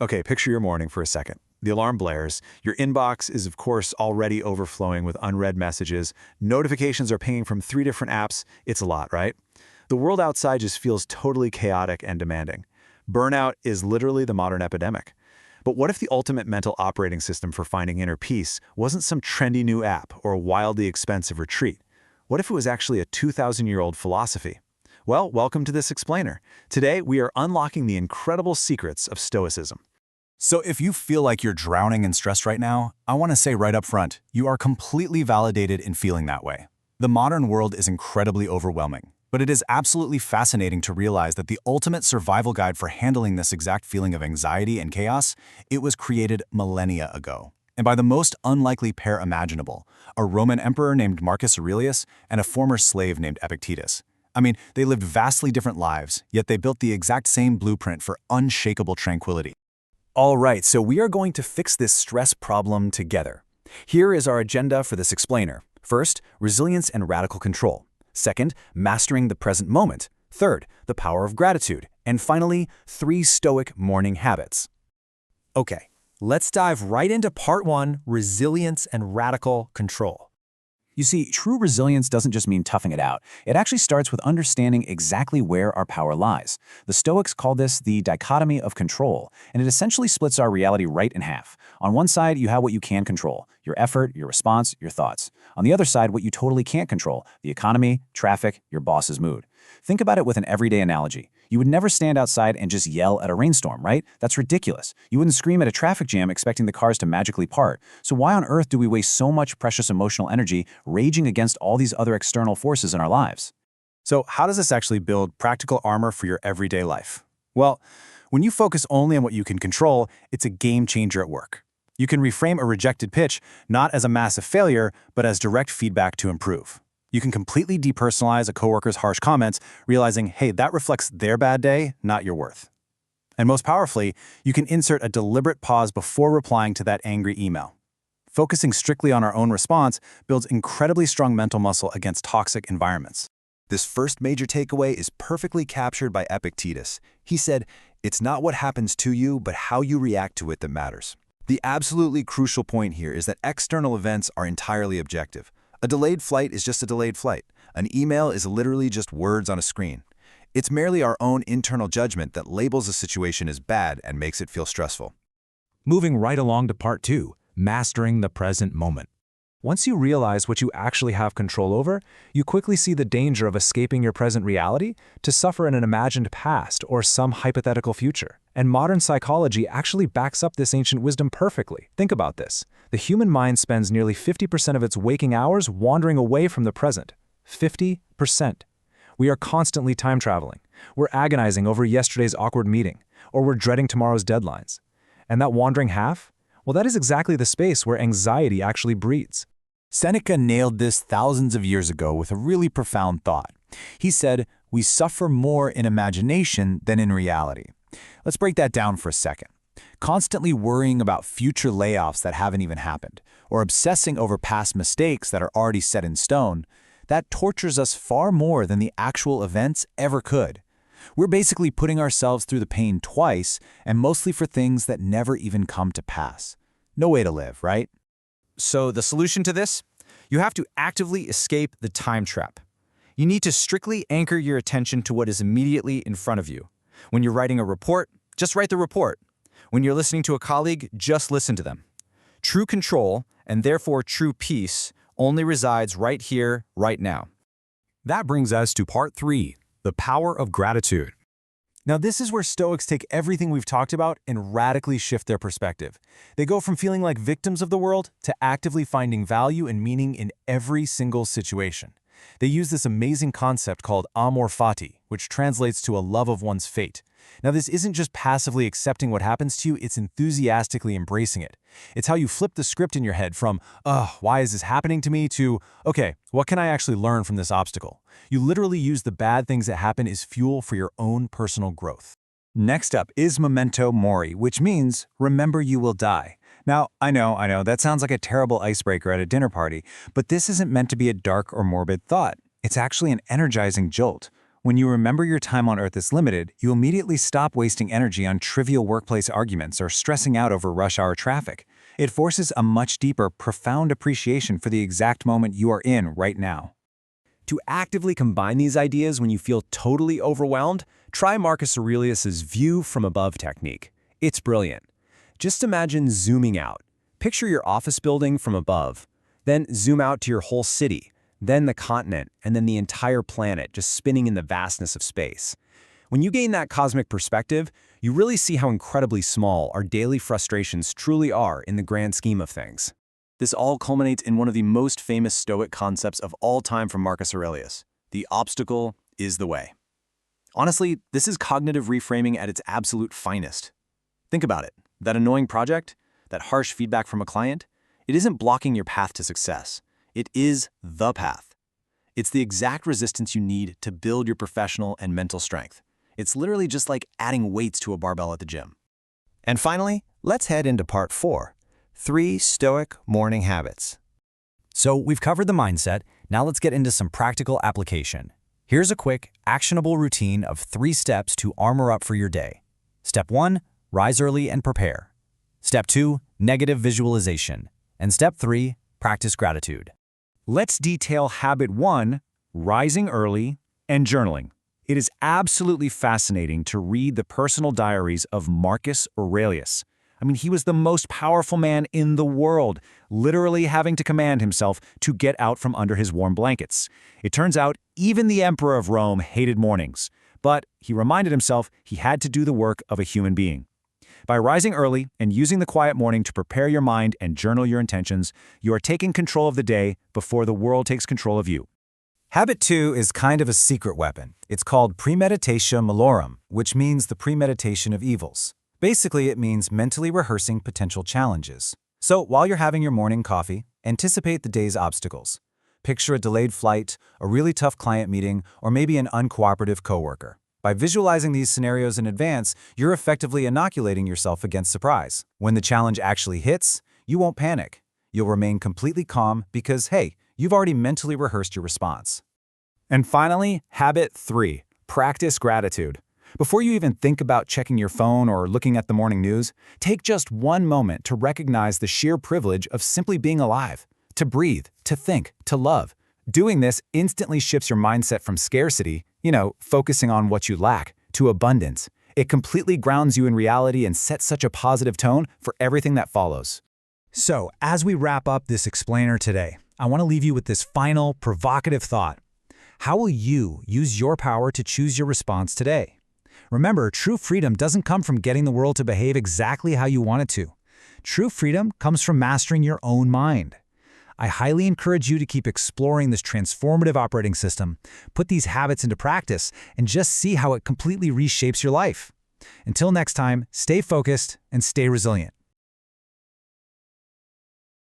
Okay, picture your morning for a second. The alarm blares. Your inbox is, of course, already overflowing with unread messages. Notifications are pinging from 3 different apps. It's a lot, right? The world outside just feels totally chaotic and demanding. Burnout is literally the modern epidemic. But what if the ultimate mental operating system for finding inner peace wasn't some trendy new app or a wildly expensive retreat? What if it was actually a 2,000-year-old philosophy? Well, welcome to this explainer. Today, we are unlocking the incredible secrets of Stoicism. So if you feel like you're drowning in stress right now, I want to say right up front, you are completely validated in feeling that way. The modern world is incredibly overwhelming, but it is absolutely fascinating to realize that the ultimate survival guide for handling this exact feeling of anxiety and chaos, it was created millennia ago. And by the most unlikely pair imaginable, a Roman emperor named Marcus Aurelius and a former slave named Epictetus. I mean, they lived vastly different lives, yet they built the exact same blueprint for unshakable tranquility. All right, so we are going to fix this stress problem together. Here is our agenda for this explainer. First, resilience and radical control. Second, mastering the present moment. Third, the power of gratitude. And finally, 3 Stoic morning habits. Okay, let's dive right into part 1, resilience and radical control. You see, true resilience doesn't just mean toughing it out. It actually starts with understanding exactly where our power lies. The Stoics call this the dichotomy of control, and it essentially splits our reality right in half. On one side, you have what you can control, your effort, your response, your thoughts. On the other side, what you totally can't control, the economy, traffic, your boss's mood. Think about it with an everyday analogy. You would never stand outside and just yell at a rainstorm, right? That's ridiculous. You wouldn't scream at a traffic jam expecting the cars to magically part. So why on earth do we waste so much precious emotional energy raging against all these other external forces in our lives? So how does this actually build practical armor for your everyday life? Well, when you focus only on what you can control, it's a game changer at work. You can reframe a rejected pitch not as a massive failure, but as direct feedback to improve. You can completely depersonalize a coworker's harsh comments, realizing, hey, that reflects their bad day, not your worth. And most powerfully, you can insert a deliberate pause before replying to that angry email. Focusing strictly on our own response builds incredibly strong mental muscle against toxic environments. This first major takeaway is perfectly captured by Epictetus. He said, "It's not what happens to you, but how you react to it that matters." The absolutely crucial point here is that external events are entirely objective. A delayed flight is just a delayed flight. An email is literally just words on a screen. It's merely our own internal judgment that labels a situation as bad and makes it feel stressful. Moving right along to part 2, mastering the present moment. Once you realize what you actually have control over, you quickly see the danger of escaping your present reality to suffer in an imagined past or some hypothetical future. And modern psychology actually backs up this ancient wisdom perfectly. Think about this. The human mind spends nearly 50% of its waking hours wandering away from the present. 50%. We are constantly time traveling. We're agonizing over yesterday's awkward meeting, or we're dreading tomorrow's deadlines. And that wandering half? Well, that is exactly the space where anxiety actually breeds. Seneca nailed this thousands of years ago with a really profound thought. He said, "We suffer more in imagination than in reality." Let's break that down for a second. Constantly worrying about future layoffs that haven't even happened, or obsessing over past mistakes that are already set in stone, that tortures us far more than the actual events ever could. We're basically putting ourselves through the pain twice, and mostly for things that never even come to pass. No way to live, right? So the solution to this? You have to actively escape the time trap. You need to strictly anchor your attention to what is immediately in front of you. When you're writing a report, just write the report. When you're listening to a colleague, just listen to them. True control, and therefore true peace, only resides right here, right now. That brings us to part 3, the power of gratitude. Now, this is where Stoics take everything we've talked about and radically shift their perspective. They go from feeling like victims of the world to actively finding value and meaning in every single situation. They use this amazing concept called amor fati, which translates to a love of one's fate. Now, this isn't just passively accepting what happens to you, it's enthusiastically embracing it. It's how you flip the script in your head from, why is this happening to me, to, okay, what can I actually learn from this obstacle? You literally use the bad things that happen as fuel for your own personal growth. Next up is memento mori, which means remember you will die. Now, I know, that sounds like a terrible icebreaker at a dinner party, but this isn't meant to be a dark or morbid thought. It's actually an energizing jolt. When you remember your time on Earth is limited, you immediately stop wasting energy on trivial workplace arguments or stressing out over rush hour traffic. It forces a much deeper, profound appreciation for the exact moment you are in right now. To actively combine these ideas when you feel totally overwhelmed, try Marcus Aurelius's view from above technique. It's brilliant. Just imagine zooming out. Picture your office building from above. Then zoom out to your whole city, then the continent, and then the entire planet just spinning in the vastness of space. When you gain that cosmic perspective, you really see how incredibly small our daily frustrations truly are in the grand scheme of things. This all culminates in one of the most famous Stoic concepts of all time from Marcus Aurelius: the obstacle is the way. Honestly, this is cognitive reframing at its absolute finest. Think about it. That annoying project, that harsh feedback from a client, it isn't blocking your path to success. It is the path. It's the exact resistance you need to build your professional and mental strength. It's literally just like adding weights to a barbell at the gym. And finally, let's head into part 4. 3 Stoic morning habits. So we've covered the mindset, now let's get into some practical application. Here's a quick, actionable routine of 3 steps to armor up for your day. Step 1, rise early and prepare. Step 2, negative visualization. And step 3, practice gratitude. Let's detail habit 1, rising early and journaling. It is absolutely fascinating to read the personal diaries of Marcus Aurelius. I mean, he was the most powerful man in the world, literally having to command himself to get out from under his warm blankets. It turns out even the emperor of Rome hated mornings, but he reminded himself he had to do the work of a human being. By rising early and using the quiet morning to prepare your mind and journal your intentions, you are taking control of the day before the world takes control of you. Habit 2 is kind of a secret weapon. It's called premeditatio malorum, which means the premeditation of evils. Basically, it means mentally rehearsing potential challenges. So while you're having your morning coffee, anticipate the day's obstacles. Picture a delayed flight, a really tough client meeting, or maybe an uncooperative coworker. By visualizing these scenarios in advance, you're effectively inoculating yourself against surprise. When the challenge actually hits, you won't panic. You'll remain completely calm because, hey, you've already mentally rehearsed your response. And finally, habit 3, practice gratitude. Before you even think about checking your phone or looking at the morning news, take just one moment to recognize the sheer privilege of simply being alive, to breathe, to think, to love. Doing this instantly shifts your mindset from scarcity, focusing on what you lack, to abundance. It completely grounds you in reality and sets such a positive tone for everything that follows. So, as we wrap up this explainer today, I want to leave you with this final, provocative thought. How will you use your power to choose your response today? Remember, true freedom doesn't come from getting the world to behave exactly how you want it to. True freedom comes from mastering your own mind. I highly encourage you to keep exploring this transformative operating system, put these habits into practice, and just see how it completely reshapes your life. Until next time, stay focused and stay resilient.